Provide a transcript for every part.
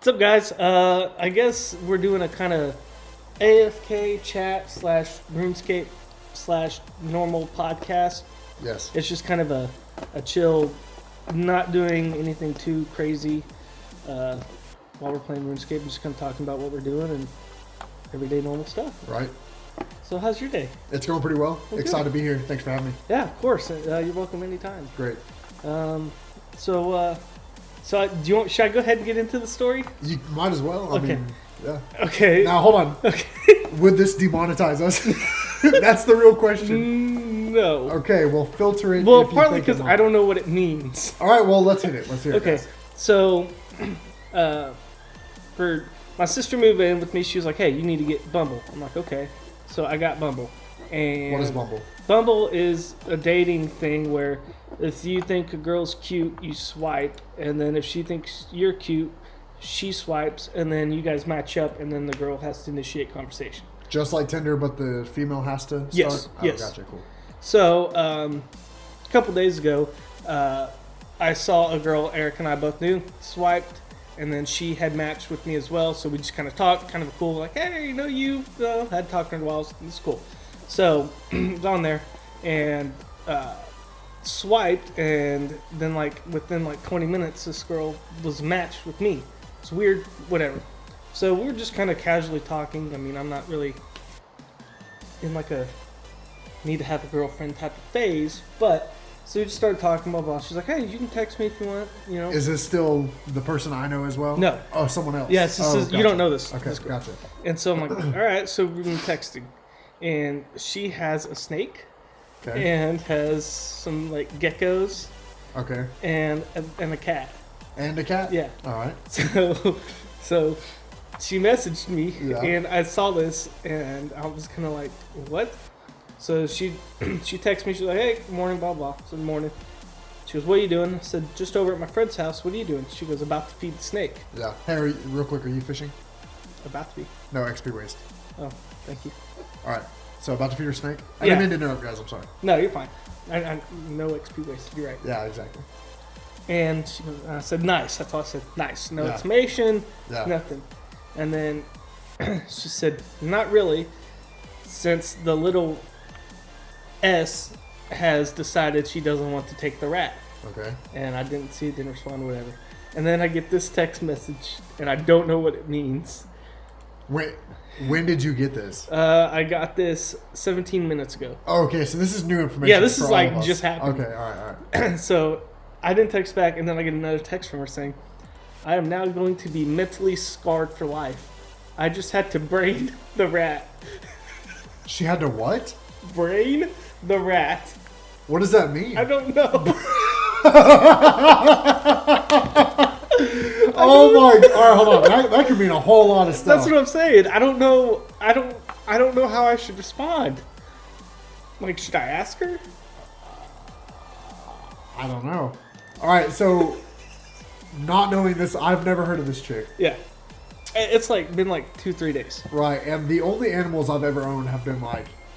What's up, guys? I guess we're doing a kind of AFK chat / Runescape / normal podcast. Yes. It's just kind of a chill, not doing anything too crazy while we're playing RuneScape. Just kind of talking about what we're doing and everyday normal stuff. Right. So how's your day? It's going pretty well. Okay. Excited to be here. Thanks for having me. Yeah, of course. You're welcome anytime. Great. Should I go ahead and get into the story? You might as well. I mean, yeah. Okay. Now, hold on. Okay. Would this demonetize us? That's the real question. No. Okay, well, filter it. Well, if you partly think because I don't know what it means. All right, well, let's hit it. Let's hear it. Okay, Guys. so for my sister moved in with me, she was like, "Hey, you need to get Bumble." I'm like, "Okay." So I got Bumble. And What is Bumble? Bumble is a dating thing where if you think a girl's cute, you swipe, and then if she thinks you're cute, she swipes, and then you guys match up, and then the girl has to initiate conversation. Just like Tinder, but the female has to start? Yes, Oh, yes. Gotcha, cool. So a couple days ago, I saw a girl Eric and I both knew, swiped, and then she had matched with me as well, so we just kind of talked, kind of cool, like, "Hey, you had talked in a while, it's cool." So I was on there, and swiped, and then within 20 minutes, this girl was matched with me. It's weird, whatever. So we were just kind of casually talking. I mean, I'm not really in a need to have a girlfriend type of phase, but so we just started talking, blah blah. She's like, "Hey, you can text me if you want." Is this still the person I know as well? No. Oh, someone else. Yes, Gotcha. You don't know this. Okay, this girl. gotcha. And so I'm like, all right. So we've been texting, and she has a snake, Okay. and has some geckos, Okay. and a cat. And a cat? Yeah. All right. So she messaged me, Yeah. and I saw this, and I was kind of like, what? So she texted me. She's like, "Hey, good morning, blah blah." I said, "Morning." She goes, "What are you doing?" I said, "Just over at my friend's house. What are you doing?" She goes, "About to feed the snake." Yeah. Hey, real quick, are you fishing? About to be. No, XP waste. Oh, thank you. All right. So about to feed your snake? I Yeah. didn't mean to interrupt, guys. I'm sorry. No, you're fine. I no XP wasted. You're right. Yeah, exactly. And she goes, I said, "Nice." That's all I said. Nice. No Yeah. exclamation. Yeah. Nothing. And then she said, "Not really, since the little S has decided she doesn't want to take the rat." Okay. And I didn't see it, didn't respond, whatever. And then I get this text message, and I don't know what it means. Wait, when did you get this? I got this 17 minutes ago. Oh, okay, so this is new information. Yeah, this for is all of us. just happened. Okay, all right. So I didn't text back, and then I get another text from her saying, "I am now going to be mentally scarred for life. I just had to brain the rat." She had to what? Brain the rat. What does that mean? I don't know. Oh my! All right, hold on. That could mean a whole lot of stuff. That's what I'm saying. I don't know. I don't know how I should respond. Should I ask her? I don't know. All right, so not knowing this, I've never heard of this chick. Yeah. It's been 2-3 days. Right, and the only animals I've ever owned have been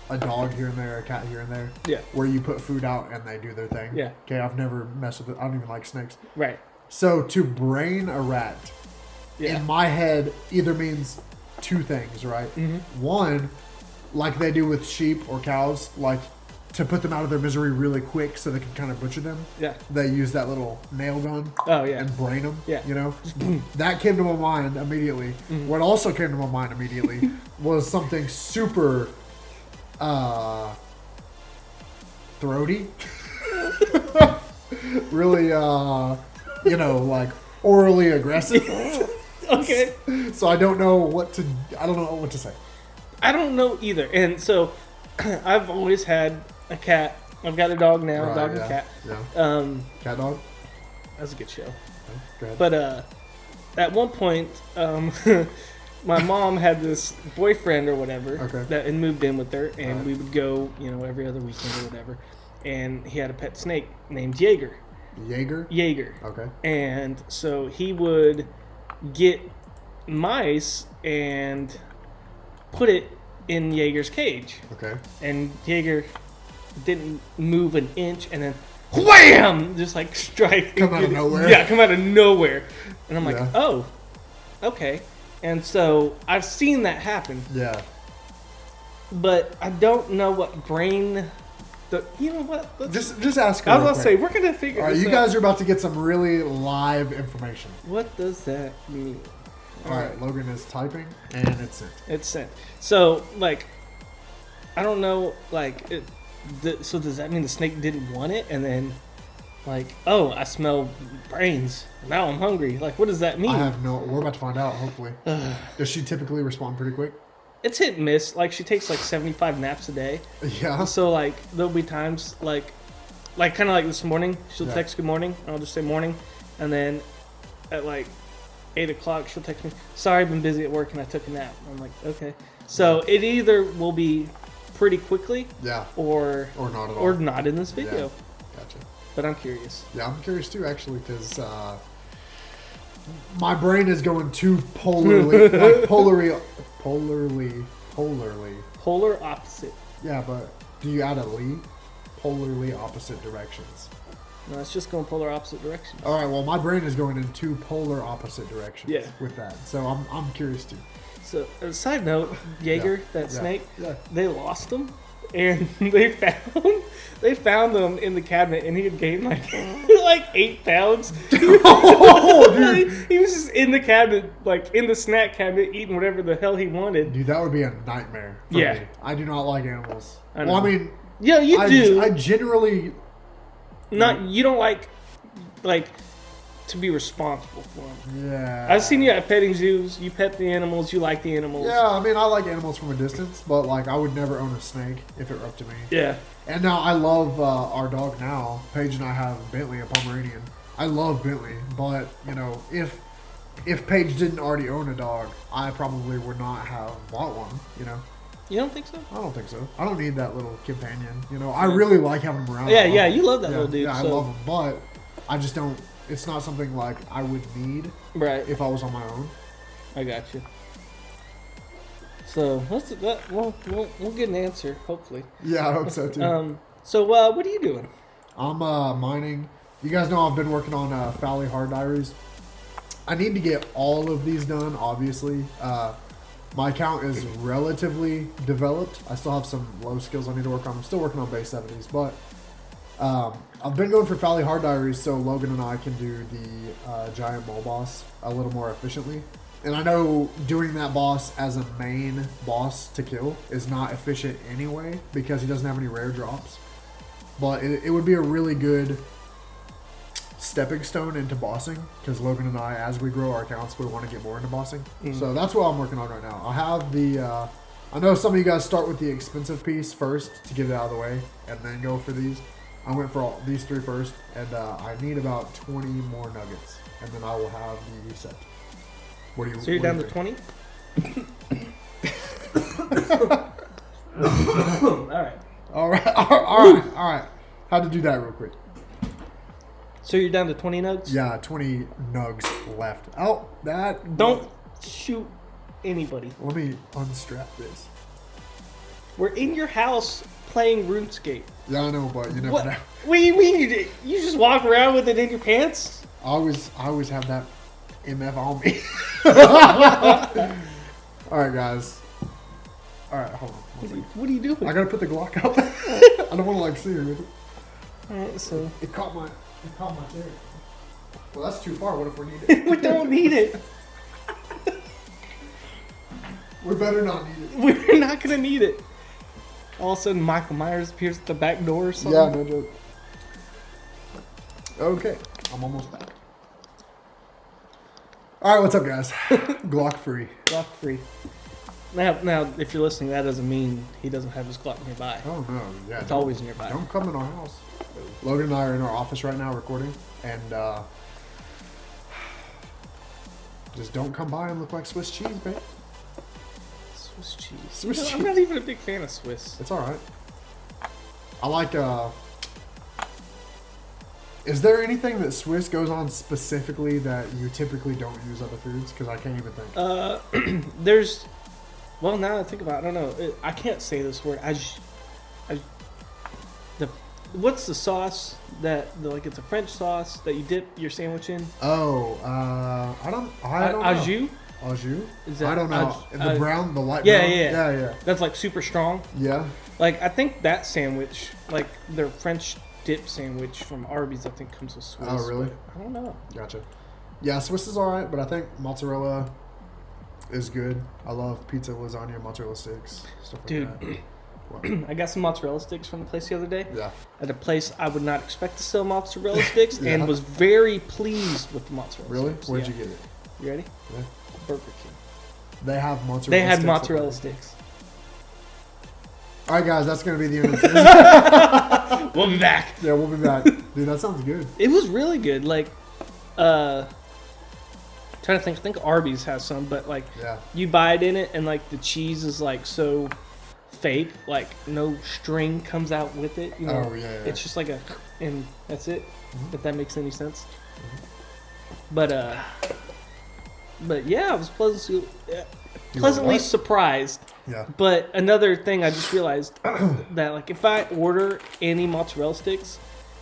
a dog here and there, a cat here and there. Yeah. Where you put food out and they do their thing. Yeah. Okay, I've never messed with it. I don't even like snakes. Right. So to brain a rat, Yeah. in my head, either means two things, right? Mm-hmm. One, like they do with sheep or cows, to put them out of their misery really quick so they can kind of butcher them. Yeah. They use that little nail gun. Oh, yeah. And brain them. Yeah. That came to my mind immediately. Mm-hmm. What also came to my mind immediately was something super throaty. Really, orally aggressive. Okay. So I don't know what to say. I don't know either. And so I've always had a cat. I've got a dog now, Right, a dog yeah, and cat. Yeah. Cat dog? That's a good show. Okay, go ahead. But at one point, my mom had this boyfriend or whatever that moved in with her, and we would go, every other weekend or whatever. And he had a pet snake named Jaeger. Jaeger. Okay. And so he would get mice and put it in Jaeger's cage. Okay. And Jaeger didn't move an inch, and then wham! Just strike. Come out of nowhere. Yeah, come out of nowhere. And I'm like, Yeah. oh, okay. And so I've seen that happen, Yeah. but I don't know what brain. You know what? Just ask her. I was real gonna say quick. we're gonna figure. All right, this you out. guys are about to get some really live information. What does that mean? All right, Logan is typing, and it's sent. It's sent. So like, I don't know. Like, so does that mean the snake didn't want it, and then, like, oh, I smell brains. Now I'm hungry. Like, what does that mean? I have no. We're about to find out. Hopefully, does she typically respond pretty quick? It's hit and miss. Like, she takes like 75 naps a day. Yeah. So like, there'll be times like kind of like this morning. She'll Yeah. text good morning. I'll just say morning, and then at like 8 o'clock she'll text me. Sorry, I've been busy at work and I took a nap. I'm like, okay. So it either will be pretty quickly, Yeah. or Or not at all. or not in this video. Yeah. Gotcha. But I'm curious. Yeah, I'm curious too, actually, because my brain is going too polarly, like polarly. Polar opposite. Yeah, but do you add a "ly"? Polarly opposite directions. No, it's just going polar opposite directions. All right. Well, my brain is going in two polar opposite directions. Yeah. With that, so I'm curious too. So, side note, Jaeger, Yeah. that Yeah. snake, Yeah. they lost him, and they found him in the cabinet, and he had gained like 8 pounds. Oh, dude. He was just in the cabinet, like in the snack cabinet, eating whatever the hell he wanted. Dude, that would be a nightmare. For Yeah. me. I do not like animals. I Well, I know. mean, Yeah, you do. I generally. You don't like to be responsible for them. Yeah. I've seen you at petting zoos. You pet the animals. You like the animals. Yeah, I mean, I like animals from a distance, but like, I would never own a snake if it were up to me. Yeah. And now I love our dog now. Paige and I have Bentley, a Pomeranian. I love Bentley, but you know, if Paige didn't already own a dog, I probably would not have bought one. You know, You don't think so? I don't think so. I don't need that little companion. You know, I really like having him around. Yeah, I love yeah, him. you love that Yeah, little dude. Yeah, I so. love him, but I just don't. It's not something like I would need Right. if I was on my own. I got you. So we'll get an answer hopefully. Yeah, I hope so too. So what are you doing? I'm mining. You guys know I've been working on Fowley Hard Diaries. I need to get all of these done, obviously. My account is relatively developed. I still have some low skills I need to work on. I'm still working on base 70s, but I've been going for Fowley Hard Diaries so Logan and I can do the giant mole boss a little more efficiently. And I know doing that boss as a main boss to kill is not efficient anyway because he doesn't have any rare drops. But it would be a really good stepping stone into bossing because Logan and I, as we grow our accounts, we want to get more into bossing. So that's what I'm working on right now. I have the, I know some of you guys start with the expensive piece first to get it out of the way and then go for these. I went for these 3 first and I need about 20 more nuggets and then I will have the set. What do you? So you're what down do to you 20? All right. All right. How to do that real quick? So you're down to 20 nugs? Yeah, 20 nugs left. Oh, that. Don't shoot anybody. Let me unstrap this. We're in your house playing RuneScape. Yeah, I know, but you never What? know. What do you mean? You just walk around with it in your pants? I always have that MF on me. All right, guys. All right, hold on. One second. What are you doing? I gotta put the Glock up. I don't want to like see her with it. All right, so It caught my chair. Well, that's too far. What if we need it? we don't need it. We better not need it. We're not gonna need it. All of a sudden, Michael Myers appears at the back door or something. Yeah, no joke. Okay, I'm almost back. All right, what's up, guys? Glock free. Glock free. Now, if you're listening, that doesn't mean he doesn't have his Glock nearby. Oh no, yeah. It's always nearby. Don't come in our house. Logan and I are in our office right now recording, and just don't come by and look like Swiss cheese, babe. Swiss cheese. Swiss You know, cheese. I'm not even a big fan of Swiss. It's all right. I like. Is there anything that Swiss goes on specifically that you typically don't use other foods? Because I can't even think. There's. Well, now that I think about it, I don't know. I can't say this word. What's the sauce like? It's a French sauce that you dip your sandwich in. Oh, I don't know. Au jus? Au jus? Is that, I don't know. The brown, the light yeah, brown? Yeah. Yeah. That's like super strong. Yeah. Like, I think that sandwich, like their French dip sandwich from Arby's, I think comes with Swiss. Oh, really? I don't know. Gotcha. Yeah, Swiss is alright, but I think mozzarella is good. I love pizza, lasagna, mozzarella sticks, stuff like Dude, that. I got some mozzarella sticks from the place the other day. Yeah. At a place I would not expect to sell mozzarella sticks, Yeah. and was very pleased with the mozzarella Really? sticks. Where'd Yeah. you get it? You ready? Yeah. Burger King. They have mozzarella They had sticks. mozzarella sticks. Alright, guys, that's going to be the end of this. We'll be back. Yeah, we'll be back. Dude, that sounds good. It was really good. Like, trying to think. I think Arby's has some, but like, Yeah. you bite in it, and like the cheese is like so fake. Like no string comes out with it. You know? Oh, yeah. It's just like and that's it. Mm-hmm. If that makes any sense. But yeah, I was pleasantly what? surprised. Yeah. But another thing I just realized that like if I order any mozzarella sticks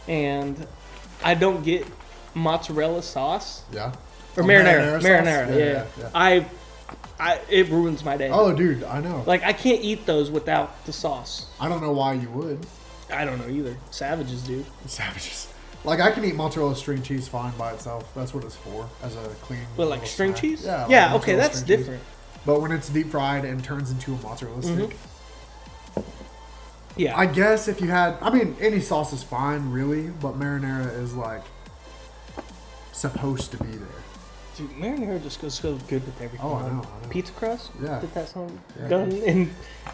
and I don't get mozzarella sauce Yeah. or Oh, marinara, sauce? yeah. It ruins my day. Oh, dude, I know. Like I can't eat those without the sauce. I don't know why you would. I don't know either. Savages do. Savages. Like, I can eat mozzarella string cheese fine by itself. That's what it's for, as a clean. But like little string snack. cheese? Yeah. like Yeah. Okay, mozzarella that's string cheese. different. But when it's deep fried and turns into a mozzarella stick, Yeah. I guess if you had, I mean, any sauce is fine, really, but marinara is like supposed to be there. Dude, marinara just goes so good with everything. Oh, I know. Pizza crust? Yeah. Did that sound Yeah. done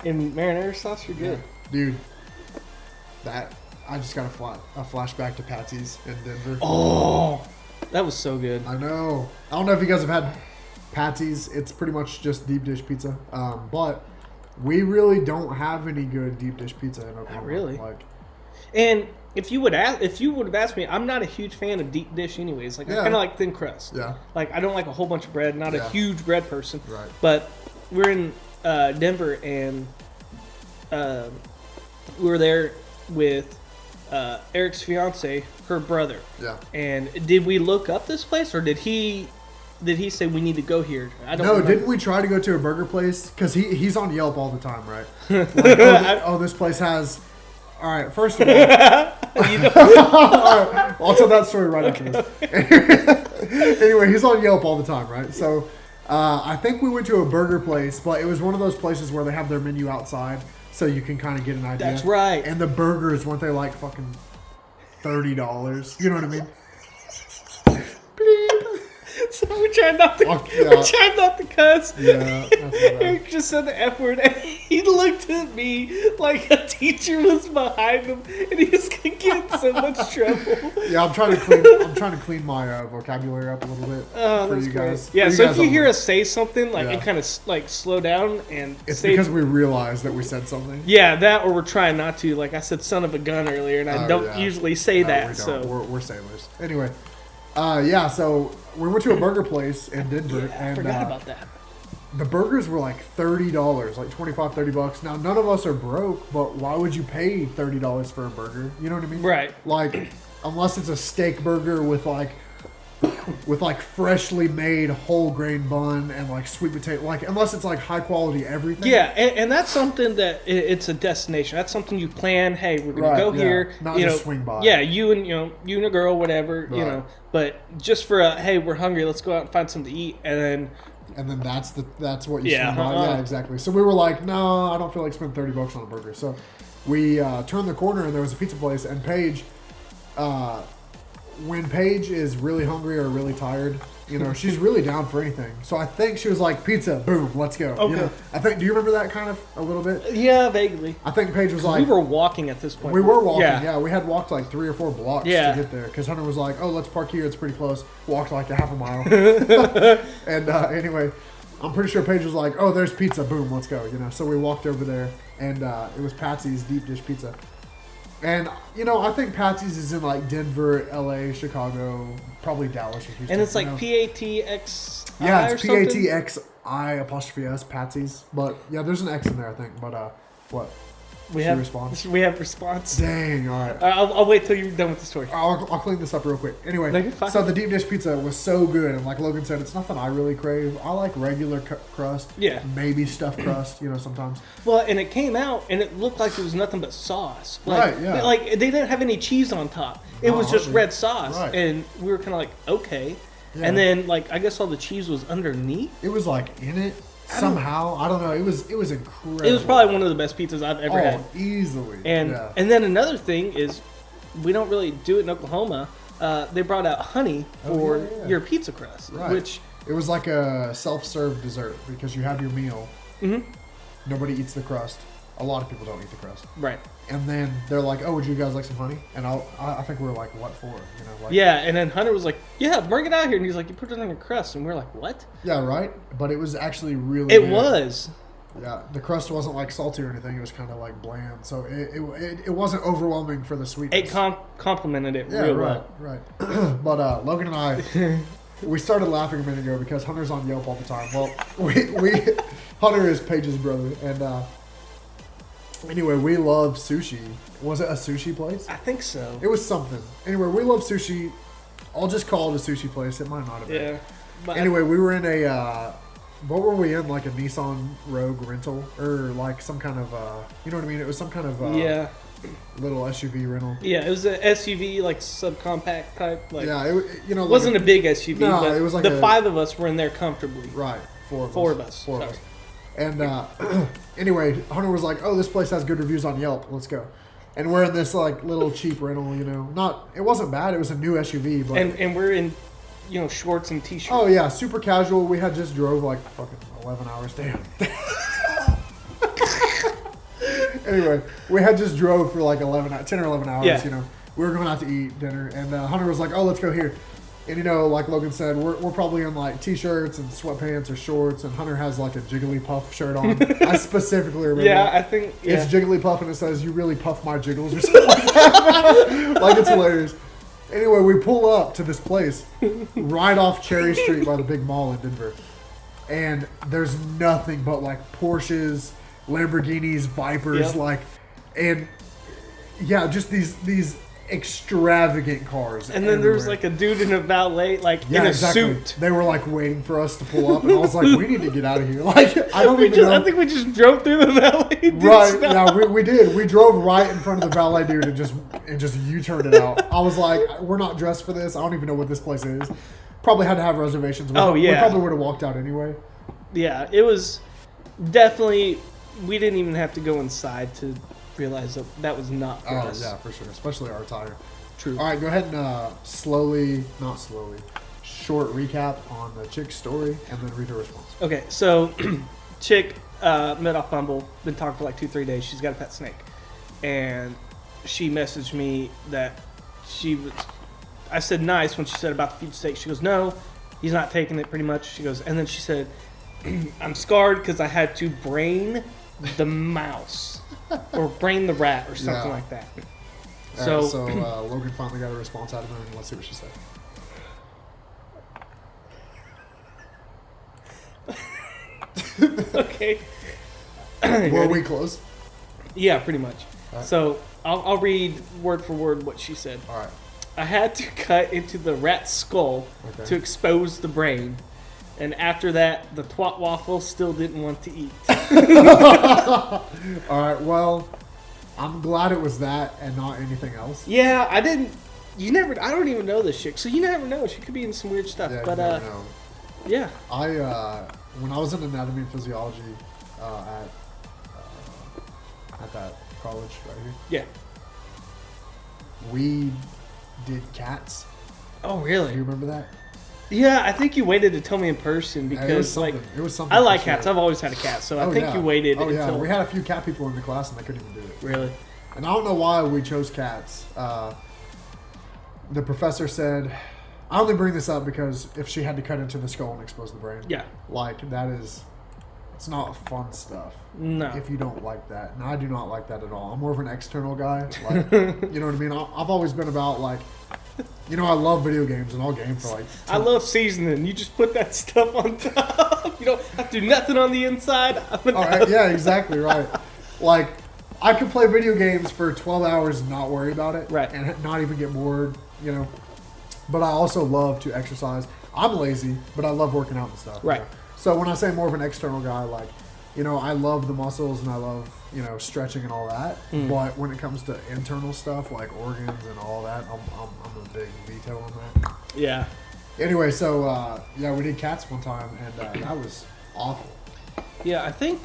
in marinara sauce? You're good. Dude, that I just got a flashback to Patsy's in Denver. Oh, that was so good. I know. I don't know if you guys have had Patsy's. It's pretty much just deep dish pizza. But we really don't have any good deep dish pizza in Oklahoma. Not really. Like, And if you would have asked me, I'm not a huge fan of deep dish, anyways. Like I Yeah. kind of like thin crust. yeah, Like I don't like a whole bunch of bread. Not a Yeah. huge bread person. right. But we're in Denver, and we were there with Eric's fiance, her brother. Yeah. And did we look up this place, or did he say we need to go here? I don't No, remember. didn't we try to go to a burger place? Because he's on Yelp all the time, right? Like, oh, this place has... All right, first of all... You know- all right, I'll tell that story right after this. Anyway, he's on Yelp all the time, right? So I think we went to a burger place, but it was one of those places where they have their menu outside, so you can kind of get an idea. That's right. And the burgers, weren't they like fucking $30? You know what I mean? So we tried not to. Fuck yeah. We tried not to cuss. Yeah, that's what I- Eric just said the F word, and he looked at me like a teacher was behind him, and he was gonna get in so much trouble. Yeah, I'm trying to clean my vocabulary up a little bit Oh, for that's you great. guys. Yeah, For you so guys if you on hear the- us say something, like Yeah. it kind of like slow down and it's say, because we realized that we said something. yeah, that or we're trying not to. Like I said, son of a gun earlier, and I Oh, don't yeah. usually say No, that. we So don't. We're sailors. Anyway, yeah. So we went to a burger place in Denver, I and forgot about that. the burgers were like $30, like $25-$30. Now none of us are broke, but why would you pay $30 for a burger? You know what I mean? Right. Like, unless it's a steak burger with like freshly made whole grain bun and like sweet potato, like unless it's like high quality everything. Yeah, and that's something that it's a destination. That's something you plan. Hey, we're gonna Right, go yeah. here. Not you just know, swing by. Yeah, you and a girl, whatever. You Right. know, but just for hey, we're hungry. Let's go out and find something to eat, and then that's what you Yeah, swing by. Yeah, exactly. So we were like, no, I don't feel like spending $30 on a burger. So we turned the corner and there was a pizza place, and Paige, when Paige is really hungry or really tired, you know, she's really down for anything. So I think she was like, pizza, boom, let's go. Okay. You know, do you remember that kind of a little bit? yeah, vaguely. I think Paige was like, We were walking at this point. we were walking, Yeah. yeah. We had walked like 3 or 4 blocks Yeah. to get there. Because Hunter was like, oh, let's park here. It's pretty close. Walked like a half a mile. And anyway, I'm pretty sure Paige was like, oh, there's pizza. Boom, let's go. You know, so we walked over there, and it was Patsy's deep dish pizza. And, you know, I think Patsy's is in like Denver, LA, Chicago, probably Dallas or Houston. And it's like you know? PATX. Yeah, or it's something? PATXI''S, Patsy's. But yeah, there's an X in there, I think. But what? We She have responds? We have response. Dang, all right. I'll wait till you're done with the story. I'll clean this up real quick. Anyway, No, you're fine. so the deep dish pizza was so good, and like Logan said, it's nothing I really crave. I like regular crust. Yeah. Maybe stuffed crust, sometimes. Well, and it came out, and it looked like it was nothing but sauce. Like, Right, yeah. Like, they didn't have any cheese on top. It No, was just hardly. red sauce. Right. And we were kind of like, okay. Yeah. And then, like, I guess all the cheese was underneath. It was like in it somehow. I don't know. It was incredible. It was probably one of the best pizzas I've ever had. Easily. And yeah. and then another thing is, we don't really do it in Oklahoma. They brought out honey for yeah. your pizza crust, Right. which It was like a self-serve dessert because you have your meal. Mhm. Nobody eats the crust. A lot of people don't eat the crust. right. And then they're like, "Oh, would you guys like some honey?" And I think we were like, "What for?" Like, Yeah, and then Hunter was like, "Yeah, bring it out here," and he's like, "You put it on your crust," and we are like, "What?" Yeah, right. But it was actually really. It good. was. Yeah, the crust wasn't like salty or anything. It was kind of like bland, so it wasn't overwhelming for the sweetness. It complimented it Yeah, real right, well. right. But Logan and I, we started laughing a minute ago because Hunter's on Yelp all the time. Well, we Hunter is Paige's brother, and anyway, we love sushi. Was it a sushi place? I think so. It was something. Anyway, we love sushi. I'll just call it a sushi place. It might not have been. Yeah. But Anyway, we were in a. What were we in? Like a Nissan Rogue rental, or like some kind of. You know what I mean? It was some kind of. yeah. Little SUV rental. Yeah, it was an SUV, like subcompact type. Like, Yeah, it it wasn't a big SUV, No, but it was like the a- five of us were in there comfortably. Right. Four of us. Four of us. And anyway, Hunter was like, "Oh, this place has good reviews on Yelp. Let's go." And we're in this like little cheap rental, It wasn't bad. It was a new SUV, but And we're in, shorts and t-shirts. oh yeah, super casual. We had just drove like fucking 11 hours. Damn. Anyway, we had just drove for like 10 or 11 hours. Yeah. We were going out to eat dinner, and Hunter was like, "Oh, let's go here." And like Logan said, we're probably in like t-shirts and sweatpants or shorts, and Hunter has like a Jigglypuff shirt on. I specifically remember. Yeah, I think It's Jigglypuff, and it says, "You really puff my jiggles," or something like that. Like, it's hilarious. Anyway, we pull up to this place right off Cherry Street by the big mall in Denver, and there's nothing but like Porsches, Lamborghinis, Vipers, Yep. and yeah, just these extravagant cars. And then there was everywhere. like a dude in a valet, like Yeah, in a exactly. suit. They were like waiting for us to pull up, and I was like, "We need to get out of here." Like, I don't even know. I think we just drove through the valet. dude's Right? stop. Yeah, we did. We drove right in front of the valet dude and just U-turned it out. I was like, "We're not dressed for this. I don't even know what this place is." Probably had to have reservations. We Yeah. probably would have walked out anyway. Yeah, it was definitely. We didn't even have to go inside to realize that was not for Oh us. yeah, for sure. Especially our tire. True. All right, go ahead and short recap on the chick's story, and then read her response. Okay, so chick met off Bumble, been talking for like 2-3 days. She's got a pet snake, and she messaged me that she was. I said nice when she said about the future steak. She goes, no, he's not taking it. Pretty much. She goes, and then she said, I'm scarred because I had to brain the mouse or brain the rat or something Yeah. like that. So, So, Logan finally got a response out of her, and let's see what she said. okay. Were we close? Yeah, pretty much. Alright. So I'll read word for word what she said. All right. I had to cut into the rat's skull Okay. to expose the brain. And after that, the twat waffle still didn't want to eat. All right. Well, I'm glad it was that and not anything else. Yeah, I didn't. I don't even know this chick. So you never know. She could be in some weird stuff. Yeah, but you never know. yeah. When I was in anatomy and physiology at that college right here, Yeah. we did cats. Oh, Do really? you remember that? Yeah, I think you waited to tell me in person Yeah, because, it was something. I like for sure. cats. I've always had a cat, so I Oh, think yeah. you waited Oh yeah, until. we had a few cat people in the class and they couldn't even do it. Really? And I don't know why we chose cats. The professor said, I only bring this up because if she had to cut into the skull and expose the brain, Yeah. like it's not fun stuff. No. If you don't like that, and I do not like that at all. I'm more of an external guy. Like, you know what I mean? I've always been about like, I love video games and I'll game for like. I love seasoning. You just put that stuff on top. You don't have to do nothing on the inside. All right, yeah, exactly right. Like, I could play video games for 12 hours and not worry about it. Right. And not even get bored, you know. But I also love to exercise. I'm lazy, but I love working out and stuff. Right. You know? So when I say more of an external guy, like, you know, I love the muscles and I love, you know, stretching and all that. But when it comes to internal stuff like organs and all that, I'm a big veto on that. Yeah. Anyway, so yeah, we did cats one time, and that was awful. Yeah, I think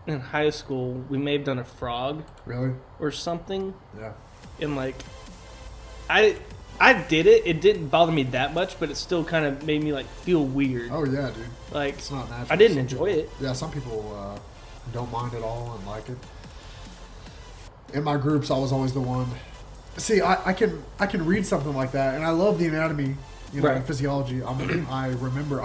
in high school we may have done a frog. Really? Or something. Yeah. And like, I did it. It didn't bother me that much, but it still kind of made me like feel weird. Oh yeah, dude. Like, it's not natural. I didn't enjoy it. Yeah, some people don't mind at all and like it. In my groups, I was always the one. See, I can read something like that, and I love the anatomy. You know, Right. and physiology. I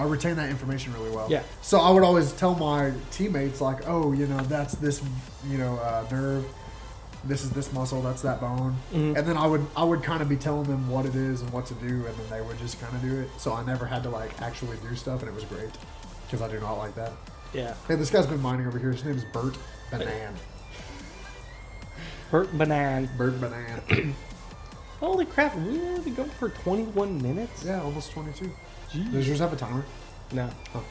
retain that information really well. Yeah. So I would always tell my teammates, like, oh, you know, that's this, you know, nerve. This is this muscle. That's that bone. Mm-hmm. And then I would kind of be telling them what it is and what to do, and then they would just kind of do it. So I never had to like actually do stuff, and it was great because I do not like that. Yeah. Hey, this guy's been mining over here. His name is Bert Banan. Bert Banan. Bert Banan. Holy crap, we already going for 21 minutes? Yeah, almost 22. Jeez. Does yours have a timer? No. Oh.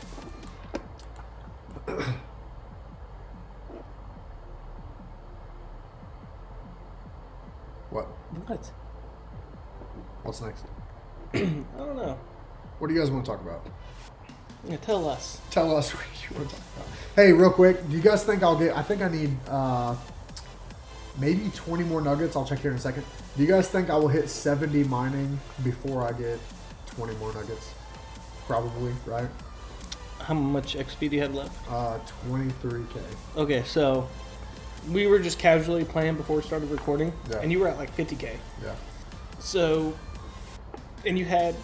What? What? What's next? I don't know. What do you guys want to talk about? Yeah, tell us. Tell us what you want to talk about. Hey, real quick, do you guys think I think I need maybe 20 more nuggets. I'll check here in a second. Do you guys think I will hit 70 mining before I get 20 more nuggets? Probably, right? How much XP do you have left? 23k. Okay, so we were just casually playing before we started recording, Yeah. and you were at like 50k. Yeah. So, and you had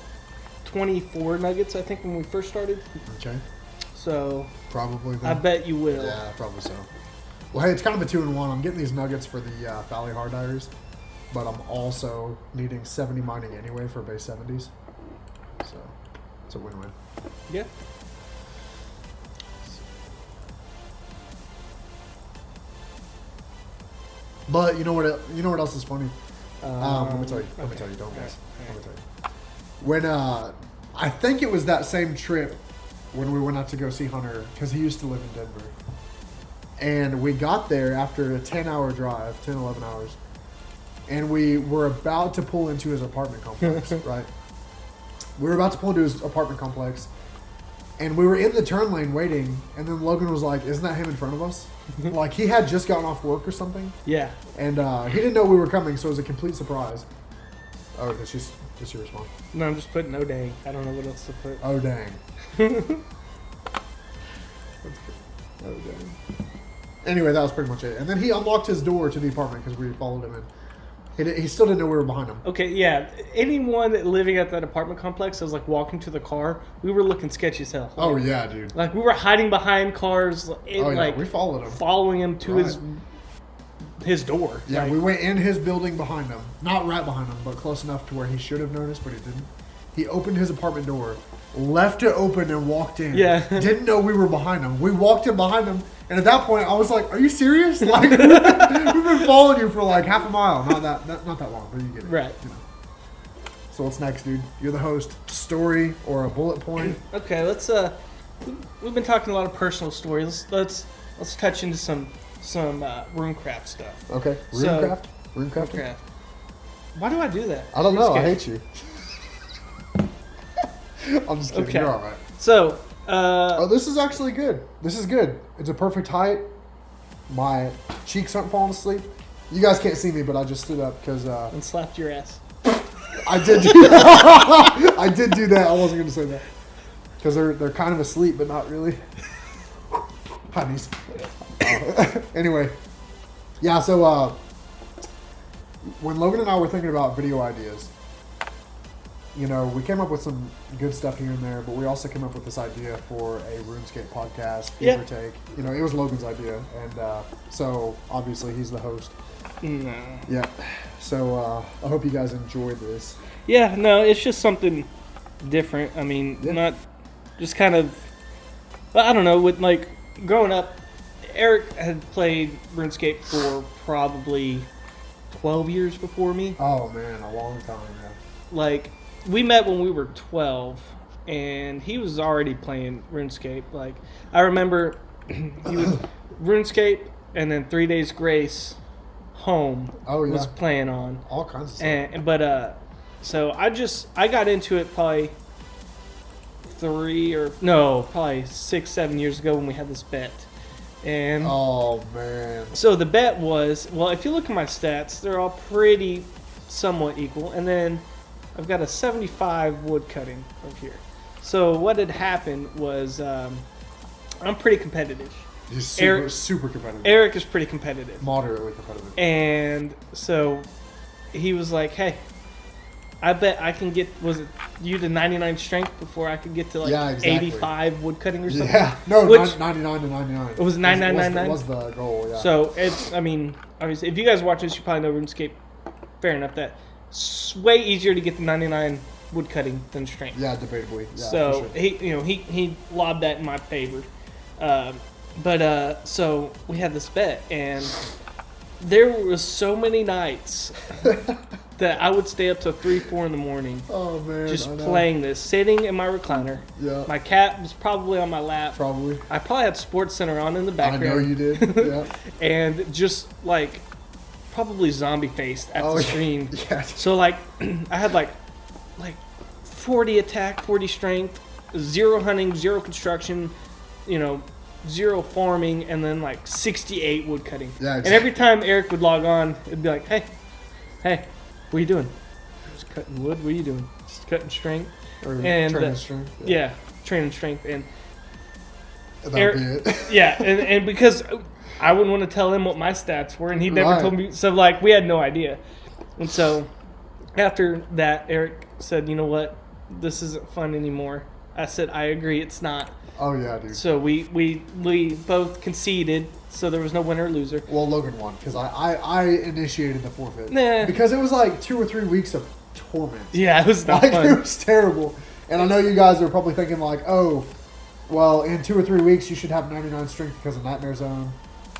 24 nuggets, I think, when we first started. Okay. So, Probably. Then. I bet you will. Yeah, probably so. Well, hey, it's kind of a 2-in-1. I'm getting these nuggets for the Valley Hard Diaries, but I'm also needing 70 mining anyway for base 70s. So, it's a win-win. Yeah. But you know what? You know what else is funny? Let me tell you. Let me okay. tell you. Don't guess. All Let me tell you. When I think it was that same trip when we went out to go see Hunter because he used to live in Denver, and we got there after a 10-hour drive, 10, 11 hours, and we were about to pull into his apartment complex. Right? We were about to pull into his apartment complex, and we were in the turn lane waiting, and then Logan was like, "Isn't that him in front of us?" Like he had just gotten off work or something. Yeah. And he didn't know we were coming, so it was a complete surprise. Oh, that's just your response. No, I'm just putting no dang. I don't know what else to put. Oh, dang. Oh, dang. Anyway, that was pretty much it. And then he unlocked his door to the apartment because we followed him in. He still didn't know we were behind him. Okay, yeah. Anyone living at that apartment complex that was like walking to the car, we were looking sketchy as hell. Oh, yeah, dude. Like we were hiding behind cars, We followed him. following him to Right. his door. Yeah, Like, we went in his building behind him. Not right behind him, but close enough to where he should have noticed, but he didn't. He opened his apartment door, left it open, and walked in. Yeah. Didn't know we were behind him. We walked in behind him, and at that point, I was like, "Are you serious? Like, we've been following you for like half a mile. Not that long, but you get it. Right. You know. So what's next, dude? You're the host. Story or a bullet point? Okay, let's we've been talking a lot of personal stories. Let's touch into some Runecraft stuff. Okay. So- Runecraft. Runecraft. Why do I do that? I don't know. I scared. hate you. I'm just kidding. Okay. You're all right. So, Oh, this is actually good. This is good. It's a perfect height. My cheeks aren't falling asleep. You guys can't see me, but I just stood up because and slapped your ass. I did do that. I did do that. I wasn't going to say that. Because they're kind of asleep, but not really. Honeys. Anyway. Yeah, so when Logan and I were thinking about video ideas, you know, we came up with some good stuff here and there, but we also came up with this idea for a RuneScape podcast, give or take. You know, it was Logan's idea, and so obviously he's the host. No. Yeah. So I hope you guys enjoy this. Yeah, no, it's just something different. I mean, Yeah. not just kind of. I don't know. With like growing up, Eric had played RuneScape for probably 12 years before me. Oh man, a long time. Yeah. Like, we met when we were 12, and he was already playing RuneScape. Like, I remember he was RuneScape, and then 3 Days Grace Home was playing on. All kinds of stuff. But so I got into it probably 6-7 years ago when we had this bet. And oh man. So the bet was, well, if you look at my stats, they're all pretty somewhat equal, and then I've got a 75 wood cutting over here. So what had happened was I'm pretty competitive. He's super competitive. Eric is pretty competitive. Moderately competitive. And so he was like, hey, I bet I can get, was it you to 99 strength before I could get to like 85 wood cutting or something? Yeah, no, 99 to 99. It was 9999? Was the goal, yeah. So it's, I mean, obviously, if you guys watch this, you probably know RuneScape. Fair enough, that's way easier to get to 99 wood cutting than strength. Yeah, debatably. Yeah, so sure. he lobbed that in my favor. So we had this bet, and there was so many nights that I would stay up till 3-4 in the morning. Oh man, just playing this, sitting in my recliner. Yeah. My cat was probably on my lap. Probably. I probably had Sports Center on in the background. I know you did. Yeah. And just like probably zombie faced at the stream. Yeah. So like I had like 40 attack, 40 strength, 0 hunting, 0 construction, 0 farming, and then like 68 wood cutting. Yeah, exactly. And every time Eric would log on, it'd be like, hey, what are you doing? Just cutting wood. What are you doing? Just cutting strength. Training strength. Yeah, training strength. And that'd be it. Yeah, and because I wouldn't want to tell him what my stats were, and he never told me. So like we had no idea. And so after that, Eric said, you know what? This isn't fun anymore. I said, I agree, it's not. Oh yeah, dude. So we both conceded, so there was no winner or loser. Well, Logan won because I initiated the forfeit. Nah. Because it was like 2 or 3 weeks of torment. Yeah, it was not fun. It was terrible. And I know you guys are probably thinking like, oh, well, in 2 or 3 weeks you should have 99 strength because of Nightmare Zone,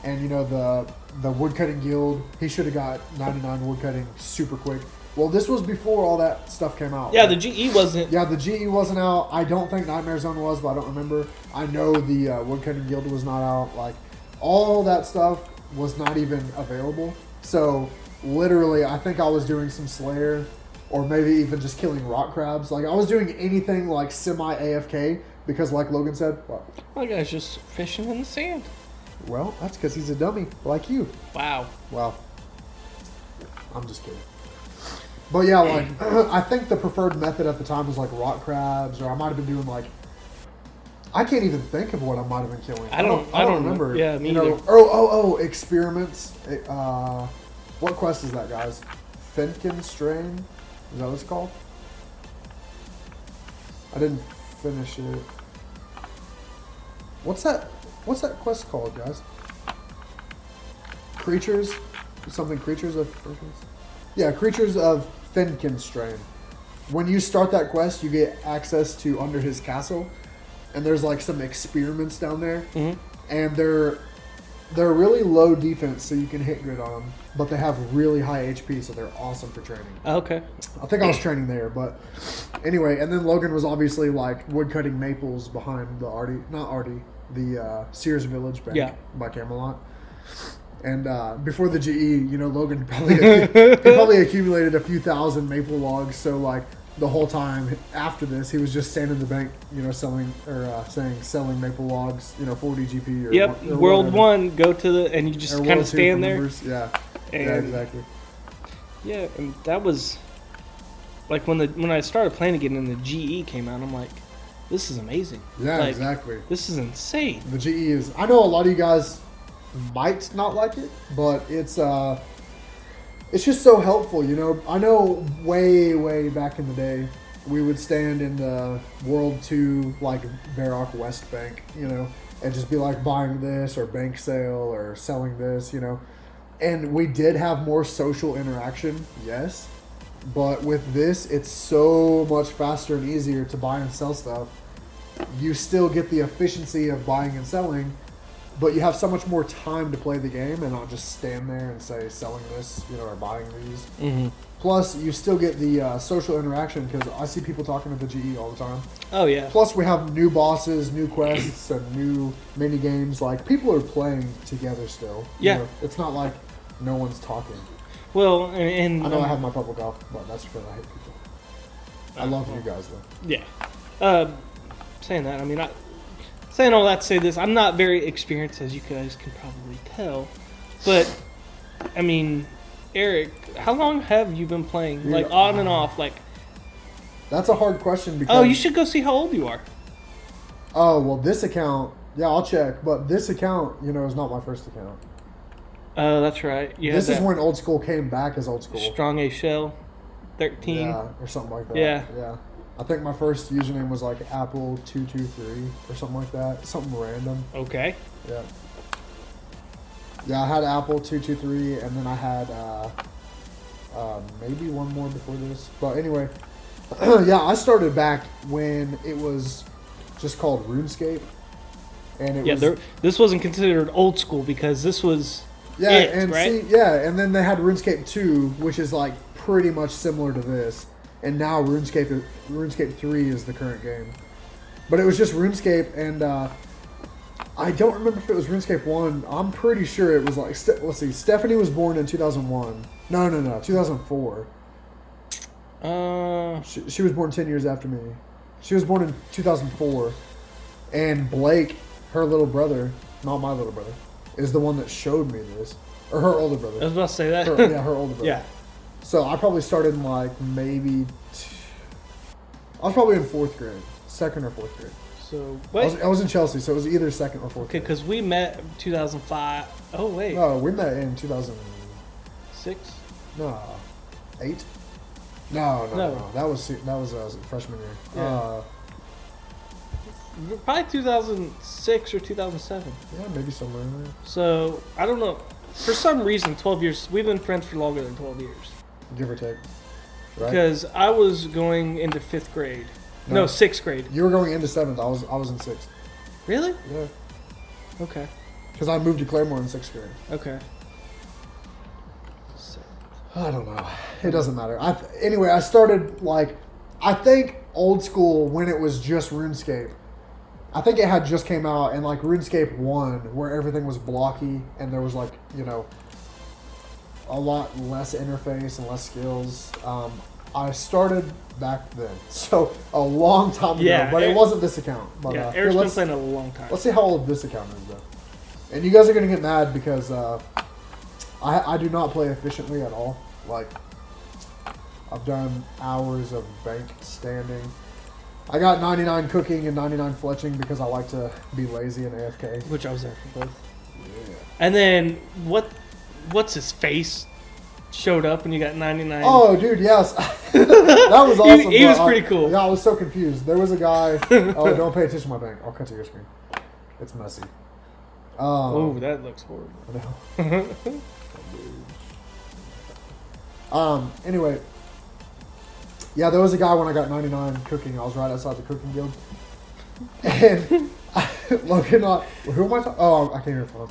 and the woodcutting guild, he should have got 99 woodcutting super quick. Well, this was before all that stuff came out. Yeah, right? The GE wasn't. Yeah, the GE wasn't out. I don't think Nightmare Zone was, but I don't remember. I know the Woodcutting Guild was not out. Like, all that stuff was not even available. So, literally, I think I was doing some Slayer, or maybe even just killing rock crabs. Like, I was doing anything like semi-AFK, because like Logan said, what? My guy's just fishing in the sand. Well, that's because he's a dummy, like you. Wow. Well, I'm just kidding. But yeah, like, I think the preferred method at the time was like rock crabs, or I might have been doing like, I can't even think of what I might have been killing. I don't remember. Yeah, me either. Experiments. What quest is that, guys? Fenkin Strain? Is that what it's called? I didn't finish it. What's that quest called, guys? Creatures? Something Creatures of... Yeah, Creatures of Fenkin Strain. When you start that quest, you get access to under his castle, and there's like some experiments down there, and they're really low defense, so you can hit grid on them, but they have really high HP, so they're awesome for training. Okay. I think I was training there, but anyway, and then Logan was obviously like woodcutting maples behind the Sears Village bank by Camelot. And before the GE, Logan probably accumulated a few thousand maple logs. So like the whole time after this, he was just standing in the bank, selling maple logs, 40 GP. Or World whatever. 1, go to the and you just kind of stand there. Members. Yeah, exactly. Yeah, and that was like when I started playing again and the GE came out. I'm like, this is amazing. Yeah, exactly. This is insane. The GE is. I know a lot of you guys might not like it, but it's just so helpful, I know way back in the day we would stand in the World 2 like Varrock West Bank, and just be like buying this or bank sale or selling this, and we did have more social interaction, yes, but with this it's so much faster and easier to buy and sell stuff. You still get the efficiency of buying and selling, but you have so much more time to play the game and not just stand there and say selling this, or buying these. Mm-hmm. Plus, you still get the social interaction because I see people talking to the GE all the time. Oh, yeah. Plus, we have new bosses, new quests, and new mini games. Like, people are playing together still. Yeah. It's not like no one's talking. Well, and I know I have my public off, but that's because I hate people. I love you guys, though. Yeah. Saying that, I mean, saying all that to say this, I'm not very experienced, as you guys can probably tell. But, I mean, Eric, how long have you been playing? Like, on and off? Like, that's a hard question because... Oh, you should go see how old you are. Oh, well, this account... Yeah, I'll check. But this account, is not my first account. Oh, that's right. This is when Old School came back as Old School. Strong A Shell 13. Yeah, or something like that. Yeah. Yeah. I think my first username was like Apple223 or something like that. Something random. Okay. Yeah. Yeah, I had Apple223 and then I had maybe one more before this. But anyway, yeah, I started back when it was just called Runescape. And it was... this wasn't considered old school because this was right? And then they had RuneScape 2, which is like pretty much similar to this. And now RuneScape 3 is the current game. But it was just RuneScape, and I don't remember if it was RuneScape 1. I'm pretty sure it was like... let's see. Stephanie was born in 2001. No, 2004. She was born 10 years after me. She was born in 2004. And Blake, her little brother, not my little brother, is the one that showed me this. Or her older brother. I was about to say that. Her older brother. Yeah. So I probably started in like maybe... I was probably in 4th grade. 2nd or 4th grade. So, wait. I was in Chelsea, so it was either 2nd or 4th grade. Okay, because we met 2005. Oh, wait. No, we met in 2006? No. 8? No. That was freshman year. Yeah. Probably 2006 or 2007. Yeah, maybe somewhere in there. So, I don't know. For some reason, 12 years. We've been friends for longer than 12 years. Give or take. Right? Because I was going into 5th grade. No, 6th grade. You were going into 7th. I was in 6th. Really? Yeah. Okay. Because I moved to Claremore in 6th grade. Okay. I don't know. It doesn't matter. Anyway, I started I think Old School when it was just RuneScape. I think it had just came out, and like RuneScape 1, where everything was blocky and there was a lot less interface and less skills. I started back then, so a long time ago, but it wasn't this account. But, Eric's been playing a long time. Let's see how old this account is, though. And you guys are going to get mad because I do not play efficiently at all. Like, I've done hours of bank standing. I got 99 cooking and 99 fletching because I like to be lazy and AFK. Which I was there for both. Yeah. And then, what's his face showed up and you got 99. Oh, dude, yes. That was awesome. he was pretty cool. Yeah, I was so confused. There was a guy... Oh, don't pay attention to my bank. I'll cut to your screen. It's messy. Oh, that looks horrible. I know. Anyway... Yeah, there was a guy when I got 99 cooking. I was right outside the cooking guild. And Logan and I... Who am I talking... Oh, I can't hear the phone.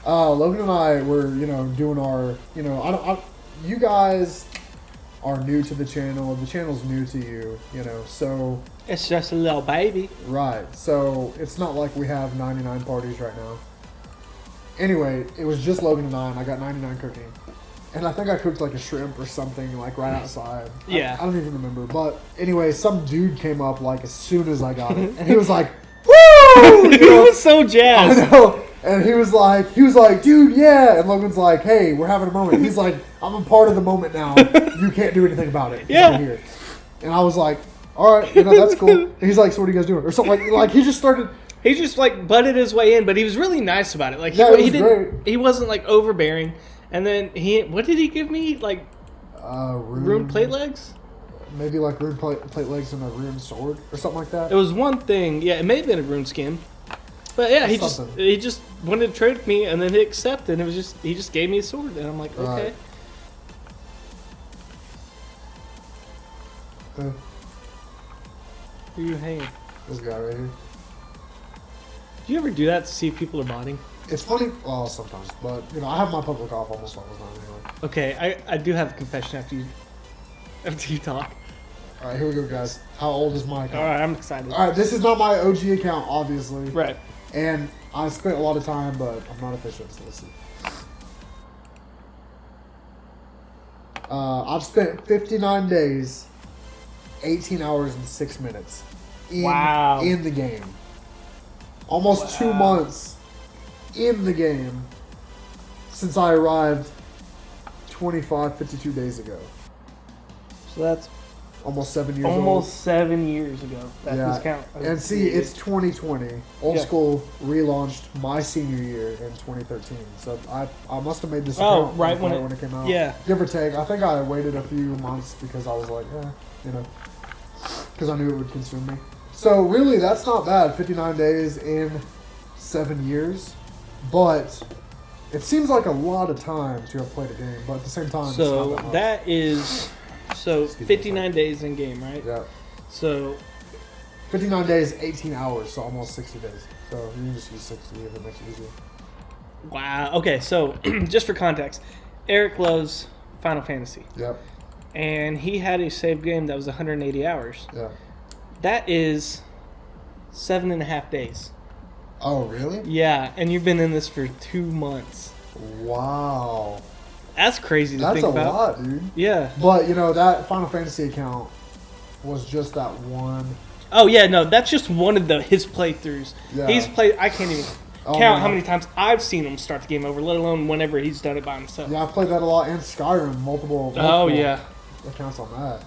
Logan and I were, doing our... you guys are new to the channel. The channel's new to you, so... It's just a little baby. Right. So, it's not like we have 99 parties right now. Anyway, it was just Logan and I got 99 cooking. And I think I cooked like a shrimp or something like right outside. Yeah. I don't even remember. But anyway, some dude came up like as soon as I got it. And he was like, woo! He was so jazzed. I know. And he was like, dude, yeah. And Logan's like, hey, we're having a moment. He's like, I'm a part of the moment now. You can't do anything about it. Yeah. Here. And I was like, all right, that's cool. And he's like, so what are you guys doing? Or something like he just started... He just butted his way in, but he was really nice about it. Like he wasn't like overbearing. And then what did he give me? Like rune plate legs? Maybe like rune plate legs and a rune sword or something like that. It was one thing. Yeah, it may have been a rune skin. But yeah, he just wanted to trade with me, and then he accepted. And he just gave me a sword, and I'm like, okay. Right. Who are you hanging? This guy right here. Do you ever do that to see if people are modding? It's funny. Well, sometimes, but I have my public off almost all the time anyway. Okay, I do have a confession after you talk. All right, here we go, guys. How old is my account? All right, I'm excited. All right, this is not my OG account, obviously. Right. And I spent a lot of time, but I'm not efficient, so let's see. I've spent 59 days, 18 hours, and 6 minutes in the game. Almost 2 months in the game since I arrived 52 days ago. So that's almost 7 years old. Almost 7 years ago. That Yeah. this count. And see, it's 2020. Old School relaunched my senior year in 2013. So I must have made this account right when it came out. Yeah. Give or take. I think I waited a few months because I was like, because I knew it would consume me. So really, that's not bad. 59 days in 7 years. But it seems like a lot of time to have played a game. But at the same time, so it's not that is... So 59 days in game, right? Yeah. So 59 days, 18 hours, so almost 60 days. So you can just use 60 if it makes it easier. wow. Okay, so just for context, Eric loves Final Fantasy. Yep. And he had a save game that was 180 hours. Yeah. That is 7.5 days. Oh, really? Yeah, and you've been in this for 2 months. Wow. That's crazy to think about. That's a lot, dude. Yeah. But, that Final Fantasy account was just that one. Oh, yeah, no, that's just one of his playthroughs. Yeah. He's played, I can't even count how many times I've seen him start the game over, let alone whenever he's done it by himself. Yeah, I've played that a lot, and Skyrim, multiple oh, yeah. accounts on that.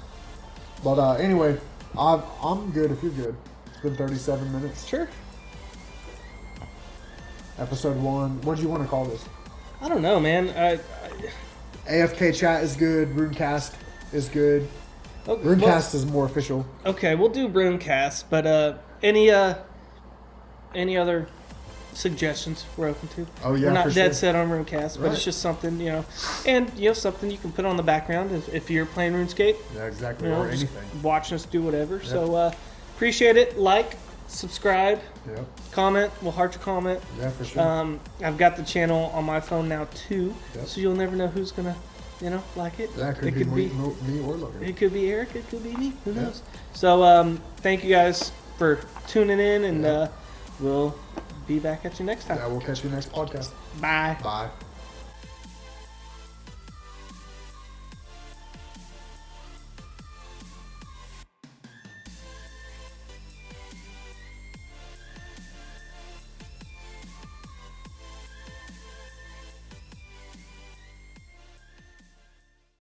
But anyway, I'm good if you're good. It's been 37 minutes. Sure. Episode 1. What do you want to call this? I don't know, man. AFK chat is good. Runecast is good. Okay, Runecast is more official. Okay, we'll do Runecast, but any other suggestions we're open to? Oh yeah, we're not for dead sure. set on Runecast, but Right. it's just something, and something you can put on the background if you're playing RuneScape. Yeah, exactly. Or just anything. watching us do whatever. Yep. So appreciate it. Like, subscribe, Yep. comment. We'll heart your comment. Yeah, for sure. I've got the channel on my phone now too, Yep. so you'll never know who's gonna, like it. That could be me or Logan. It could be Eric. It could be me. Who knows? So thank you guys for tuning in, and we'll be back at you next time. Yeah, we'll catch you next podcast. Bye. Bye.